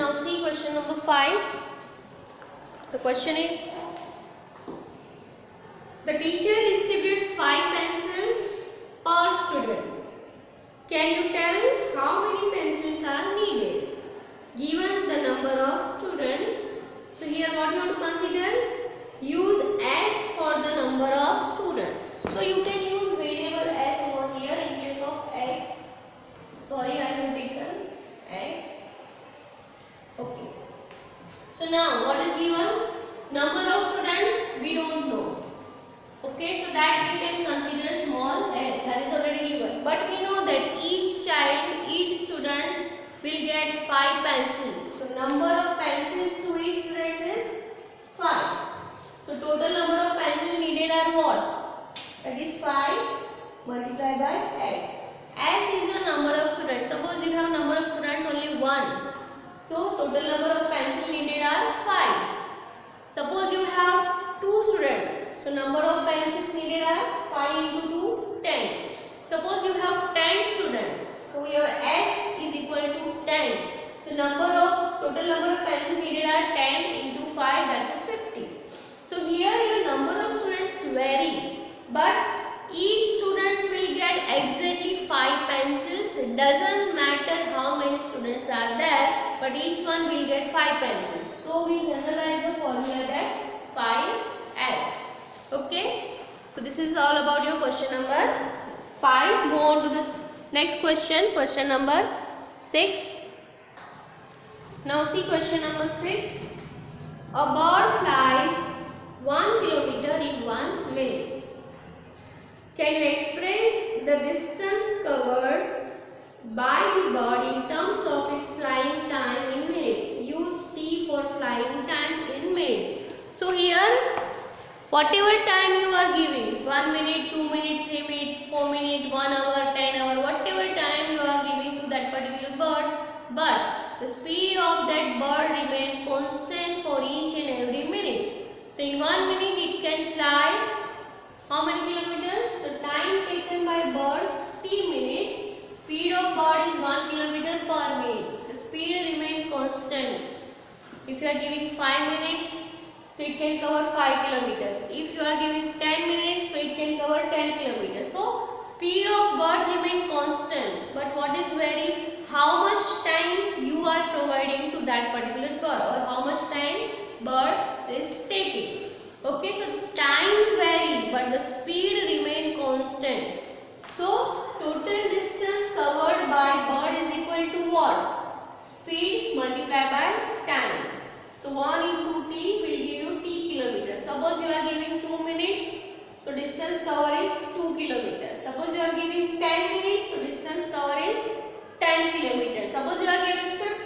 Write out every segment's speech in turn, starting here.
Now see question number 5. The question is, the teacher distributes 5 pencils per student. Can you tell how many pencils are needed given the number of students? So here what you want to consider? Use S for the number of students. So you can use variable S over here in place of X. Sorry, I have taken X. Okay. So now what is given? Number of students we don't know. Okay, so that we can consider small s, that is already given. But we know that each child, each student will get 5 pencils. So number of pencils to each student is 5. So total number of pencils needed are what? That is 5 multiplied by s. S is the number of students. Suppose you have number of students only 1. So total number of pencils needed are 5. Suppose you have 2 students. So number of pencils needed are 5 into 2, 10. Suppose you have 10 students. So your S is equal to 10. So total number of pencils needed are 10 into 5, that is 50. So here your number of students vary, but each students will get exactly 5 pencils. It doesn't matter how many students are there, but each one will get 5 pencils. So we generalize the formula that 5S. Okay. So this is all about your question number 5. Move on to the next question. Question number 6. Now see question number 6. A bird flies 1 kilometer in 1 minute. Can you express the distance covered by the bird in terms of its flying time in minutes? Use T for flying time in minutes. So here, whatever time you are giving, 1 minute, 2 minute, 3 minute, 4 minute, 1 hour, 10 hour, whatever time you are giving to that particular bird, but the speed of that bird remains constant for each and every minute. So in 1 minute it can fly how many kilometers? So time taken by birds T minute. Speed of bird is 1 kilometer per minute. The speed remains constant. If you are giving 5 minutes, so it can cover 5 kilometers. If you are giving 10 minutes, so it can cover 10 kilometers. So speed of bird remains constant. But what is vary? How much time you are providing to that particular bird, or how much time bird is taking. Okay, so time vary, but the speed remain constant. So total distance covered by bird is equal to what? Speed multiplied by time. So 1 into T will give you T kilometers. Suppose you are giving 2 minutes, so distance cover is 2 kilometers. Suppose you are giving 10 minutes, so distance cover is 10 kilometers. Suppose you are giving 50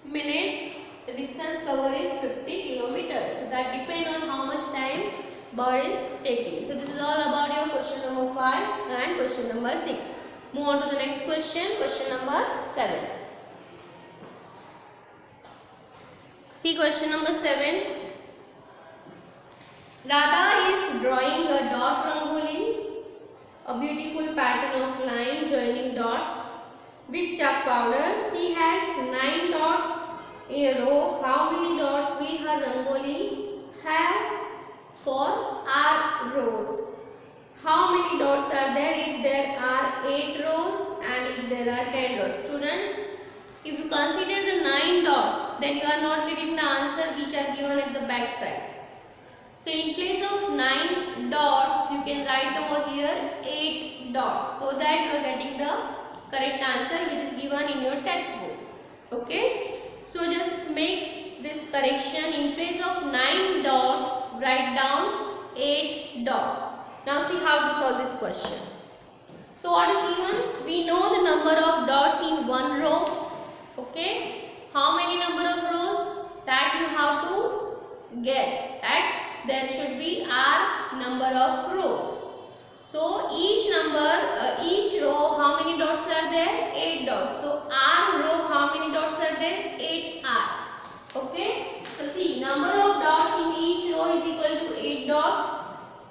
minutes, the distance cover is 50 kilometers. So that depends on how much time bird is taking. So this is all about your question number 5 and question number 6. Move on to the next question, question number 7. See question number 7. Radha is drawing a dot rangoli, a beautiful pattern of line joining dots with chalk powder. She has 9 dots in a row. How many dots will her rangoli have for R rows? How many dots are there if there are 8 rows and if there are 10 rows? Students, if you consider the 9 dots, then you are not getting the answer which are given at the back side. So in place of 9 dots, you can write over here 8 dots, so that you are getting the correct answer which is given in your textbook. Okay. So just make this correction. In place of 9 dots, write down 8 dots. Now see how to solve this question. So what is given? We know the number of dots in one row. Okay. How many number of rows? That you have to guess. That there should be R number of rows. So each row, how many dots are there? 8 dots. So R row, how many dots are there? 8R. Okay. So see, number of dots in each row is equal to 8 dots.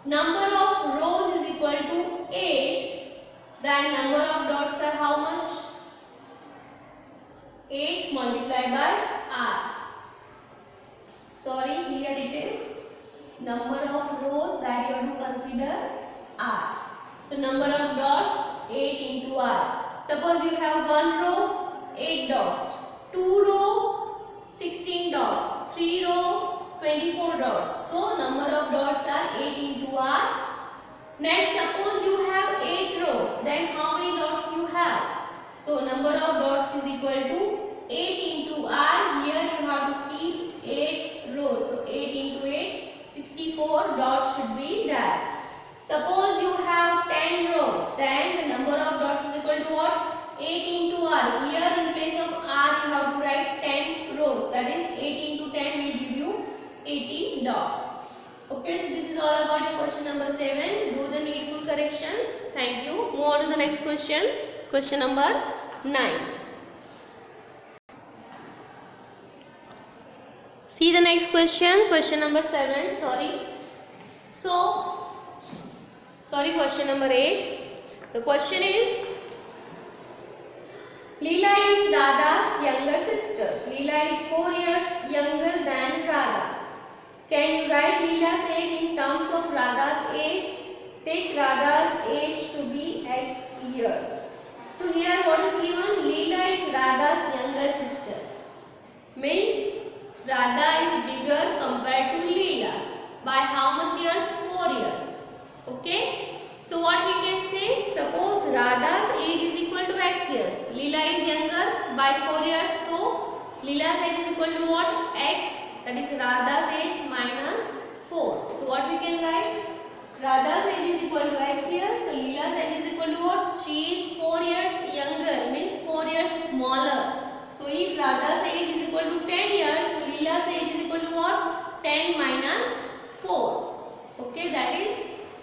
Number of rows is equal to 8. Then number of dots are how much? 8 multiplied by r. Sorry, here it is number of rows that you have to consider r. So number of dots 8 into r. Suppose you have 1 row 8 dots, 2 row 16 dots, 3 row 24 dots. So number of dots are 8 into r. Next, suppose you have 8 rows, then how many dots you have? So number of dots is equal to 8 into r. Here you have to keep 8 rows. So 8 into 8, 64 dots should be there. Suppose you have 10 rows, then the number of dots is equal to what? 8 into r. Here in place of r you have to write 10 rows. That is 8 into 10 will give you 80 dots. Okay, so this is all about your question number 7. Do the needful corrections. Thank you. Move on to the next question. Question number 9. See the next question. Question number 7. Question number 8. The question is, Leela is Radha's younger sister. Leela is 4 years younger than Radha. Can you write Leela's age in terms of Radha's age? Take Radha's age to be x years. So here what is given? Leela is Radha's younger sister. Means Radha is bigger compared to Leela. By how much years? 4 years. Okay. So what we can say? Suppose Radha's age is equal to x years. Leela is younger by 4 years. So Leela's age is equal to what? X. That is Radha's age minus 4. So what we can write? Radha's age is equal to x years. So Leela's age is equal to what? She is 4 years younger. Means 4 years smaller. So if Radha's age is equal to 10 years, so Leela's age is equal to what? 10 minus 4. Okay, that is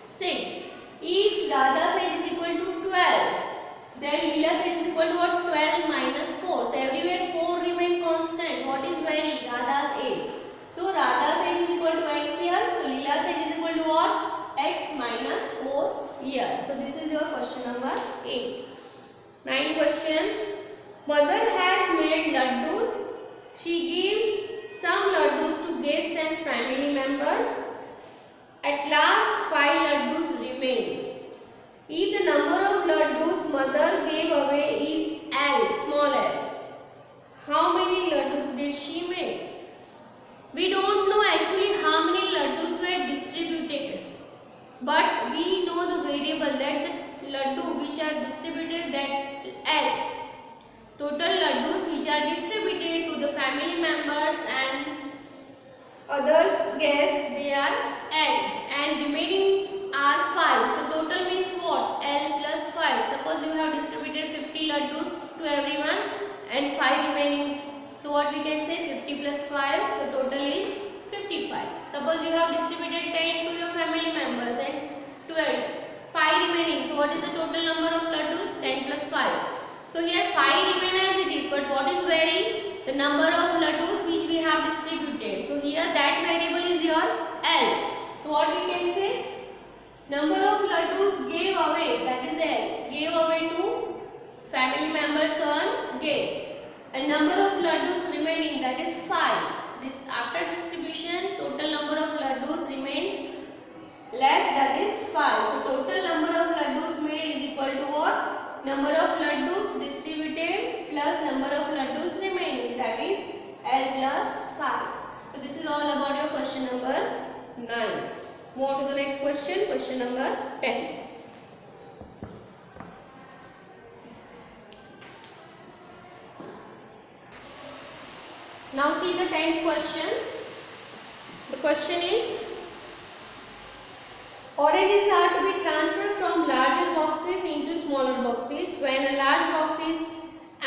6. If Radha's age is equal to 12, then Leela's age is equal to what? 12 minus 4. So everywhere 4 remain constant. What is vary? Radha's age. So Radha's age is equal to x years. So Leela's age is equal to what? X minus 4 years. So this is your question number 8. 9th question. Mother has made laddus. She gives some laddus to guests and family members. At last 5 laddus remain. If the number of laddus mother gave away is L, small l, how many laddus did she make? We don't know actually how many laddus were distributed, but we know the variable that the laddu which are distributed, that L. Total laddus which are distributed to the family members and others guests, they are L, and remaining are 5. So total means what? L plus 5. Suppose you have distributed 50 laddus to everyone and 5 remaining. So what we can say? 50 plus 5. So total is 55. Suppose you have distributed 10 to your family members and 12. 5 remaining. So what is the total number of laddus? 10 plus 5. So here 5 remain as it is, but what is vary? The number of laddus which we have distributed. So here that variable is your L. So what we can say? Number of laddus gave away, that is L, gave away to family members or guest. And number of laddus remaining, that is 5. This after distribution, total number of laddus remains left, that is 5. So total number of laddus made is equal to what? Number of laddus distributed plus number of laddus remaining, that is L plus 5. So this is all about your question number 9. Move on to the next question, question number 10. Now see the 10th question. The question is, oranges are to be transferred from larger boxes into smaller boxes. When a large box is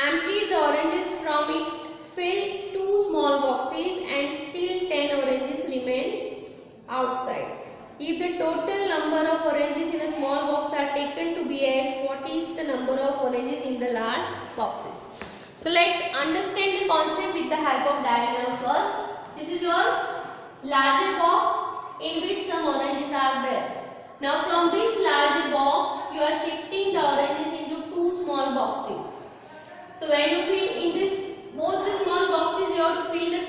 emptied, the oranges from it fill 2 small boxes and still 10 oranges remain outside. If the total number of oranges in a small box are taken to be x, what is the number of oranges in the large boxes? So let's understand the concept with the help of diagram first. This is your larger box in which some oranges are there. Now from this larger box, you are shifting the oranges into 2 small boxes. So when you fill in this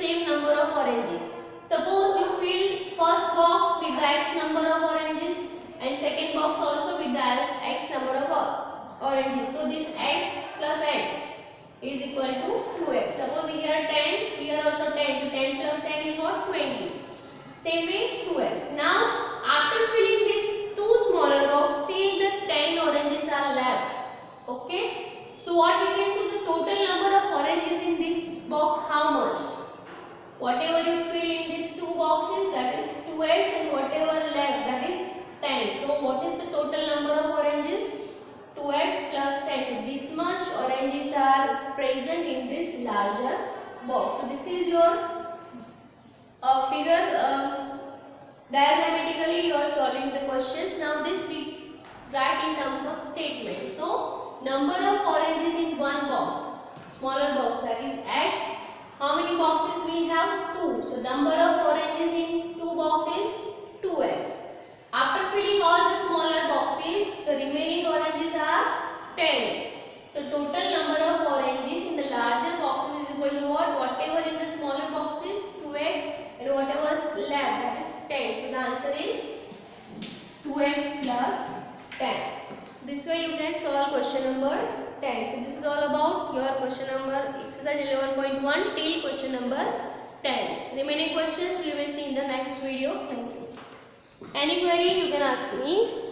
same number of oranges. Suppose you fill first box with the x number of oranges and second box also with the x number of oranges. So this x plus x is equal to 2x. Suppose here 10, here also 10. So 10 plus 10 is what? 20. Same way 2x. Now after filling this two smaller box, still the 10 oranges are left. Okay. So what we can see, the total number of oranges in this box, how much? Whatever you fill in these two boxes, that is 2x, and whatever left, that is 10. So what is the total number of oranges? 2x plus 10. So this much oranges are present in this larger box. So this is your figure. Diagrammatically you are solving the questions. Now this we write in terms of statement. So number of oranges in one box, smaller box, that is x. How many boxes we have? 2. So number of oranges in two boxes, 2x. After filling all the smaller boxes, the remaining oranges are 10. So total number of oranges in the larger boxes is equal to what? Whatever in the smaller boxes, 2x, and whatever is left, that is 10. So the answer is 2x plus 10. This way you can solve question number 10. So this is all about your question number exercise 11.1 till question number 10. Remaining questions we will see in the next video. Thank you. Any query you can ask me.